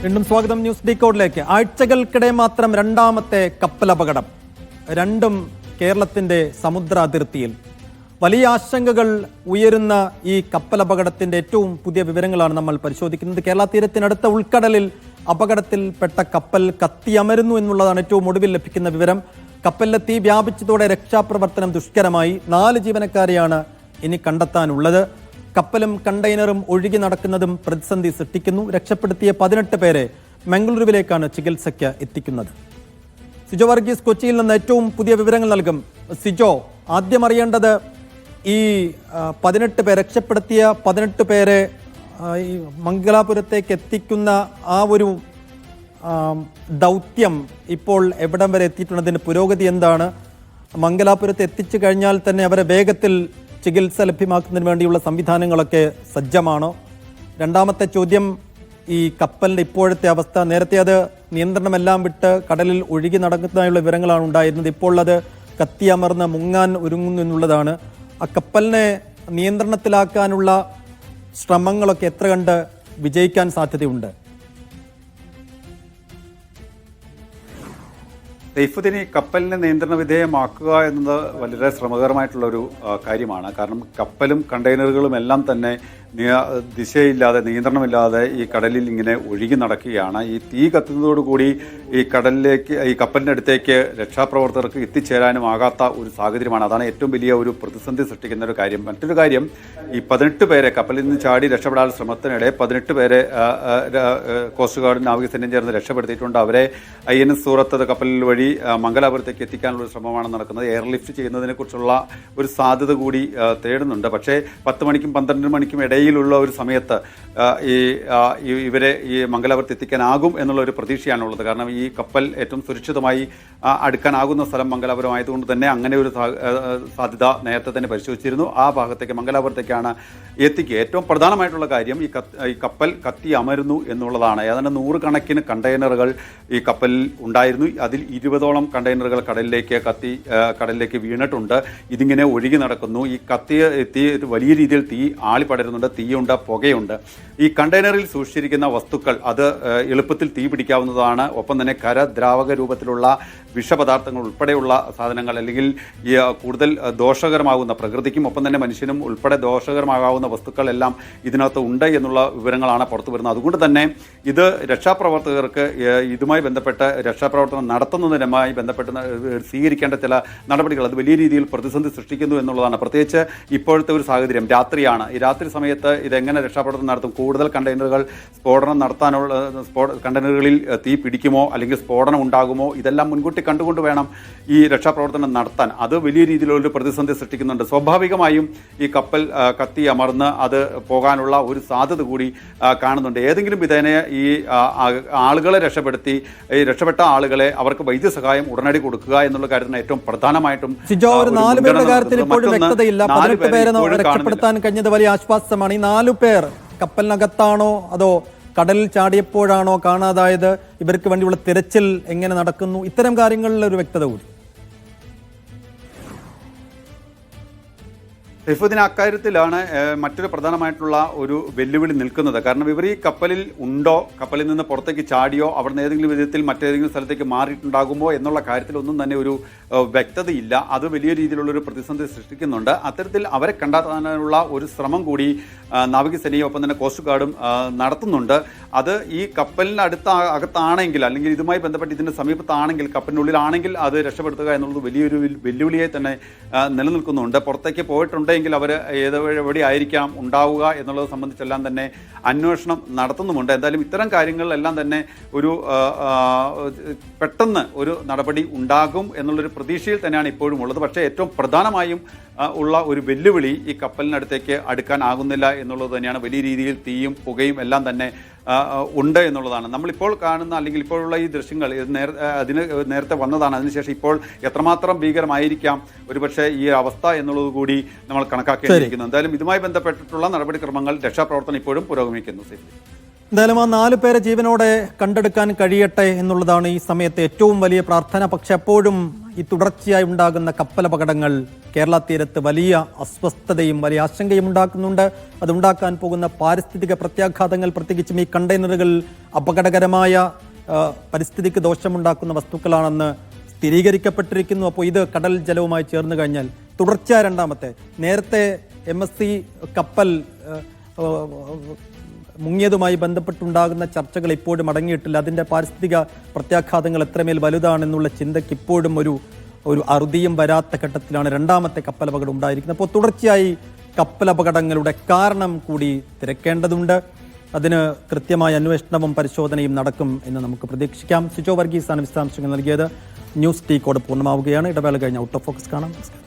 വീണ്ടും സ്വാഗതം ന്യൂസ് ഡീകോഡിലേക്ക്. ആഴ്ചകൾക്കിടെ മാത്രം രണ്ടാമത്തെ കപ്പൽ അപകടം, രണ്ടും കേരളത്തിന്റെ സമുദ്ര അതിർത്തിയിൽ. വലിയ ആശങ്കകൾ ഉയരുന്ന ഈ കപ്പൽ അപകടത്തിന്റെ ഏറ്റവും പുതിയ വിവരങ്ങളാണ് നമ്മൾ പരിശോധിക്കുന്നത്. കേരള തീരത്തിനടുത്ത ഉൾക്കടലിൽ അപകടത്തിൽപ്പെട്ട കപ്പൽ കത്തിയമരുന്നു എന്നുള്ളതാണ് ഏറ്റവും ഒടുവിൽ ലഭിക്കുന്ന വിവരം. കപ്പലിലെ തീ വ്യാപിച്ചതോടെ രക്ഷാപ്രവർത്തനം ദുഷ്കരമായി. 4 ജീവനക്കാരെയാണ് ഇനി കണ്ടെത്താനുള്ളത്. കപ്പലും കണ്ടെയ്നറും ഒഴുകി നടക്കുന്നതും പ്രതിസന്ധി സൃഷ്ടിക്കുന്നു. രക്ഷപ്പെടുത്തിയ 18 പേരെ മംഗളൂരുവിലേക്കാണ് ചികിത്സയ്ക്ക് എത്തിക്കുന്നത്. സിജോ വർഗീസ് കൊച്ചിയിൽ നിന്ന് ഏറ്റവും പുതിയ വിവരങ്ങൾ നൽകും. സിജോ, ആദ്യം അറിയേണ്ടത് ഈ 18 പേരെ രക്ഷപ്പെടുത്തിയ 18 പേരെ ഈ മംഗലാപുരത്തേക്ക് എത്തിക്കുന്ന ആ ഒരു ദൗത്യം ഇപ്പോൾ എവിടം വരെ എത്തിയിട്ടുള്ളതിൻ്റെ പുരോഗതി എന്താണ്? മംഗലാപുരത്ത് എത്തിച്ചു കഴിഞ്ഞാൽ തന്നെ അവരെ വേഗത്തിൽ ചികിത്സ ലഭ്യമാക്കുന്നതിന് വേണ്ടിയുള്ള സംവിധാനങ്ങളൊക്കെ സജ്ജമാണോ? രണ്ടാമത്തെ ചോദ്യം, ഈ കപ്പലിൻ്റെ ഇപ്പോഴത്തെ അവസ്ഥ. നേരത്തെ അത് നിയന്ത്രണമെല്ലാം വിട്ട് കടലിൽ ഒഴുകി നടക്കുന്നതായുള്ള വിവരങ്ങളാണ് ഉണ്ടായിരുന്നത്. ഇപ്പോൾ അത് കത്തിയമർന്ന് മുങ്ങാൻ ഒരുങ്ങുന്നു എന്നുള്ളതാണ്. ആ കപ്പലിനെ നിയന്ത്രണത്തിലാക്കാനുള്ള ശ്രമങ്ങളൊക്കെ എത്ര കണ്ട് വിജയിക്കാൻ സാധ്യതയുണ്ട്? സൈഫുദ്ദീൻ, കപ്പലിനെ നിയന്ത്രണ വിധേയമാക്കുക എന്നത് വളരെ ശ്രമകരമായിട്ടുള്ളൊരു കാര്യമാണ്. കാരണം കപ്പലും കണ്ടെയ്നറുകളും എല്ലാം തന്നെ ദിശയില്ലാതെ, നിയന്ത്രണമില്ലാതെ ഈ കടലിൽ ഇങ്ങനെ ഒഴുകി നടക്കുകയാണ്. ഈ തീ കത്തുന്നതോടുകൂടി ഈ കപ്പലിൻ്റെ അടുത്തേക്ക് രക്ഷാപ്രവർത്തകർക്ക് എത്തിച്ചേരാനും ആകാത്ത ഒരു സാഹചര്യമാണ്. അതാണ് ഏറ്റവും വലിയ ഒരു പ്രതിസന്ധി സൃഷ്ടിക്കുന്ന ഒരു കാര്യം. മറ്റൊരു കാര്യം, ഈ 18 പേരെ കപ്പലിൽ നിന്ന് ചാടി രക്ഷപ്പെടാൻ ശ്രമത്തിനിടെ 18 പേരെ കോസ്റ്റ് ഗാർഡും നാവികസേനയും ചേർന്ന് രക്ഷപ്പെടുത്തിയിട്ടുണ്ട്. അവരെ INS സൂറത്ത് കപ്പലിൽ വഴി മംഗലാപുരത്തേക്ക് എത്തിക്കാനുള്ള ശ്രമമാണ് നടക്കുന്നത്. എയർലിഫ്റ്റ് ചെയ്യുന്നതിനെക്കുറിച്ചുള്ള ഒരു സാധ്യത കൂടി തേടുന്നുണ്ട്. പക്ഷേ 10 മണിക്കും 12 മണിക്കും ഇടയിലുള്ള ഒരു സമയത്ത് ഇവരെ ഈ മംഗലാപുരത്ത് എത്തിക്കാനാകും എന്നുള്ള ഒരു പ്രതീക്ഷയാണുള്ളത്. കാരണം ഈ കപ്പൽ ഏറ്റവും സുരക്ഷിതമായി അടുക്കാനാകുന്ന സ്ഥലം മംഗലാപുരം ആയതുകൊണ്ട് തന്നെ അങ്ങനെ ഒരു സാധ്യത നേരത്തെ തന്നെ പരിശോധിച്ചിരുന്നു. ആ ഭാഗത്തേക്ക് മംഗലാപുരത്തേക്കാണ് എത്തിക്കുക. ഏറ്റവും പ്രധാനമായിട്ടുള്ള കാര്യം, ഈ കപ്പൽ കത്തി അമരുന്നു എന്നുള്ളതാണ്. ഏതാണ്ട് 100 കണക്കിന് കണ്ടെയ്നറുകൾ ഈ കപ്പലിൽ ഉണ്ടായിരുന്നു. അതിൽ 20ഓളം കണ്ടെയ്നറുകൾ കടലിലേക്ക് വീണിട്ടുണ്ട്. ഇതിങ്ങനെ ഒഴുകി നടക്കുന്നു. ഈ തീ വലിയ രീതിയിൽ തീ ആളിപ്പടരുന്നുണ്ട്. തീയുണ്ട്, പുകയുണ്ട്. ഈ കണ്ടെയ്നറിൽ സൂക്ഷിച്ചിരിക്കുന്ന വസ്തുക്കൾ അത് എളുപ്പത്തിൽ തീ പിടിക്കാവുന്നതാണ്. ഒപ്പം തന്നെ ദ്രാവക രൂപത്തിലുള്ള വിഷപദാർത്ഥങ്ങൾ ഉൾപ്പെടെയുള്ള സാധനങ്ങൾ, അല്ലെങ്കിൽ ഈ കൂടുതൽ ദോഷകരമാകുന്ന, പ്രകൃതിക്കും ഒപ്പം തന്നെ മനുഷ്യനും ഉൾപ്പെടെ ദോഷകരമാകാവുന്ന വസ്തുക്കൾ എല്ലാം ഇതിനകത്ത് ഉണ്ട് എന്നുള്ള വിവരങ്ങളാണ് പുറത്തു വരുന്നത്. അതുകൊണ്ട് തന്നെ ഇത് രക്ഷാപ്രവർത്തകർക്ക് ഇതുമായി ബന്ധപ്പെട്ട് രക്ഷാപ്രവർത്തനം നടത്തുന്നതിനുമായി ബന്ധപ്പെട്ട് സ്വീകരിക്കേണ്ട ചില നടപടികൾ അത് വലിയ രീതിയിൽ പ്രതിസന്ധി സൃഷ്ടിക്കുന്നു എന്നുള്ളതാണ്. പ്രത്യേകിച്ച് ഇപ്പോഴത്തെ ഒരു സാഹചര്യം രാത്രിയാണ്. ഈ രാത്രി സമയത്ത് ഇതെങ്ങനെ രക്ഷാപ്രവർത്തനം നടത്തും? കൂടുതൽ കണ്ടെയ്നറുകൾ സ്ഫോടനം നടത്താനുള്ള കണ്ടെയ്നറുകളിൽ തീ പിടിക്കുമോ അല്ലെങ്കിൽ സ്ഫോടനം ഉണ്ടാകുമോ? ഇതെല്ലാം മുൻകൂട്ടി കണ്ടുകൊണ്ട് വേണം ഈ രക്ഷാപ്രവർത്തനം നടത്താൻ. അത് വലിയ രീതിയിലുള്ള പ്രതിസന്ധി സൃഷ്ടിക്കുന്നുണ്ട്. സ്വാഭാവികമായും ഈ കപ്പൽ കത്തി അമർന്ന് അത് പോകാനുള്ള ഒരു സാധ്യത കൂടി കാണുന്നുണ്ട്. ഏതെങ്കിലും വിധേന ഈ ആളുകളെ രക്ഷപ്പെട്ട ആളുകളെ അവർക്ക് വൈദ്യസഹായം ഉടനടി കൊടുക്കുക എന്നുള്ള കാര്യത്തിന് ഏറ്റവും പ്രധാനമായിട്ടും. സിജോ, ഒരു 4 പേരുടെ കാര്യത്തിൽ ഇപ്പോഴും വ്യക്തതയില്ല. 18 പേരെ രക്ഷപ്പെടുത്താൻ കഴിഞ്ഞത് വലിയ ആശ്വാസമാണ്. ഈ 4 പേർ കപ്പലിനകത്താണോ അതോ കടലിൽ ചാടിയപ്പോഴാണോ കാണാതായത്? ഇവർക്ക് വേണ്ടിയുള്ള തിരച്ചിൽ എങ്ങനെ നടക്കുന്നു? ഇത്തരം കാര്യങ്ങളിൽ ഒരു വ്യക്തത കൂടി. സൈഫുദ്ദീൻ, അക്കാര്യത്തിലാണ് മറ്റൊരു പ്രധാനമായിട്ടുള്ള ഒരു വെല്ലുവിളി നിൽക്കുന്നത്. കാരണം ഇവർ ഈ കപ്പലിൽ ഉണ്ടോ, കപ്പലിൽ നിന്ന് പുറത്തേക്ക് ചാടിയോ, അവിടെ നിന്ന് ഏതെങ്കിലും വിധത്തിൽ മറ്റേതെങ്കിലും സ്ഥലത്തേക്ക് മാറിയിട്ടുണ്ടാകുമോ എന്നുള്ള കാര്യത്തിലൊന്നും തന്നെ ഒരു വ്യക്തതയില്ല. അത് വലിയ രീതിയിലുള്ളൊരു പ്രതിസന്ധി സൃഷ്ടിക്കുന്നുണ്ട്. അത്തരത്തിൽ അവരെ കണ്ടെത്താനുള്ള ഒരു ശ്രമം കൂടി നാവികസേനയും ഒപ്പം തന്നെ കോസ്റ്റ് ഗാർഡും നടത്തുന്നുണ്ട്. അത് ഈ കപ്പലിന് അകത്താണെങ്കിൽ, അല്ലെങ്കിൽ ഇതുമായി ബന്ധപ്പെട്ട് ഇതിൻ്റെ സമീപത്താണെങ്കിൽ, കപ്പലിനുള്ളിലാണെങ്കിൽ അത് രക്ഷപ്പെടുത്തുക എന്നുള്ളത് വലിയൊരു വെല്ലുവിളിയെ തന്നെ നിലനിൽക്കുന്നുണ്ട്. പുറത്തേക്ക് പോയിട്ടുണ്ടെങ്കിൽ അവർ എവിടെ ആയിരിക്കാം ഉണ്ടാവുക എന്നുള്ളത് സംബന്ധിച്ചെല്ലാം തന്നെ അന്വേഷണം നടത്തുന്നുമുണ്ട്. എന്തായാലും ഇത്തരം കാര്യങ്ങളിലെല്ലാം തന്നെ ഒരു പെട്ടെന്ന് ഒരു നടപടി ഉണ്ടാകും എന്നുള്ളൊരു പ്രതീക്ഷയിൽ തന്നെയാണ് ഇപ്പോഴും ഉള്ളത്. പക്ഷേ ഏറ്റവും പ്രധാനമായും ഉള്ള ഒരു വെല്ലുവിളി ഈ കപ്പലിനടുത്തേക്ക് അടുക്കാനാകുന്നില്ല എന്നുള്ളത് തന്നെയാണ്. വലിയ രീതിയിൽ തീയും പുകയും എല്ലാം തന്നെ ഉണ്ട് എന്നുള്ളതാണ്. നമ്മളിപ്പോൾ കാണുന്ന, അല്ലെങ്കിൽ ഇപ്പോഴുള്ള ഈ ദൃശ്യങ്ങൾ അതിന് നേരത്തെ വന്നതാണ്. അതിനുശേഷം ഇപ്പോൾ എത്രമാത്രം ഭീകരമായിരിക്കാം ഒരുപക്ഷെ ഈ അവസ്ഥ എന്നുള്ളത് കൂടി നമ്മൾ കണക്കാക്കേണ്ടിയിരിക്കുന്നു. എന്തായാലും ഇതുമായി ബന്ധപ്പെട്ടിട്ടുള്ള നടപടിക്രമങ്ങൾ, രക്ഷാപ്രവർത്തനം ഇപ്പോഴും പുരോഗമിക്കുന്നു. എന്തായാലും ആ 4 പേരെ ജീവനോടെ കണ്ടെടുക്കാൻ കഴിയട്ടെ എന്നുള്ളതാണ് ഈ സമയത്ത് ഏറ്റവും വലിയ പ്രാർത്ഥന. പക്ഷെ അപ്പോഴും ഈ തുടർച്ചയായി ഉണ്ടാകുന്ന കപ്പലപകടങ്ങൾ കേരള തീരത്ത് വലിയ അസ്വസ്ഥതയും വലിയ ആശങ്കയും ഉണ്ടാക്കുന്നുണ്ട്. അതുണ്ടാക്കാൻ പോകുന്ന പാരിസ്ഥിതിക പ്രത്യാഘാതങ്ങൾ, പ്രത്യേകിച്ചും ഈ കണ്ടെയ്നറുകൾ അപകടകരമായ പരിസ്ഥിതിക്ക് ദോഷമുണ്ടാക്കുന്ന വസ്തുക്കളാണെന്ന് സ്ഥിരീകരിക്കപ്പെട്ടിരിക്കുന്നു. അപ്പോൾ ഇത് കടൽ ജലവുമായി ചേർന്ന് കഴിഞ്ഞാൽ തുടർച്ചയായ രണ്ടാമത്തെ, നേരത്തെ MSC കപ്പൽ മുങ്ങിയതുമായി ബന്ധപ്പെട്ടുണ്ടാകുന്ന ചർച്ചകൾ ഇപ്പോഴും അടങ്ങിയിട്ടില്ല. അതിൻ്റെ പാരിസ്ഥിതിക പ്രത്യാഘാതങ്ങൾ എത്രമേൽ വലുതാണെന്നുള്ള ചിന്തയ്ക്ക് ഇപ്പോഴും ഒരു അറുതിയും വരാത്ത ഘട്ടത്തിലാണ് രണ്ടാമത്തെ കപ്പലപകടം ഉണ്ടായിരിക്കുന്നത്. അപ്പോൾ തുടർച്ചയായി കപ്പലപകടങ്ങളുടെ കാരണം കൂടി തിരക്കേണ്ടതുണ്ട്. അതിന് കൃത്യമായ അന്വേഷണവും പരിശോധനയും നടക്കും എന്ന് നമുക്ക് പ്രതീക്ഷിക്കാം. സിജോ വർഗീസാണ് വിശദാംശങ്ങൾ നൽകിയത്. ന്യൂസ് ടീക്കോട് പൂർണ്ണമാവുകയാണ്. ഇടവേള കഴിഞ്ഞ ഔട്ട് ഓഫ് ഫോക്കസ് കാണാം. നമസ്കാരം.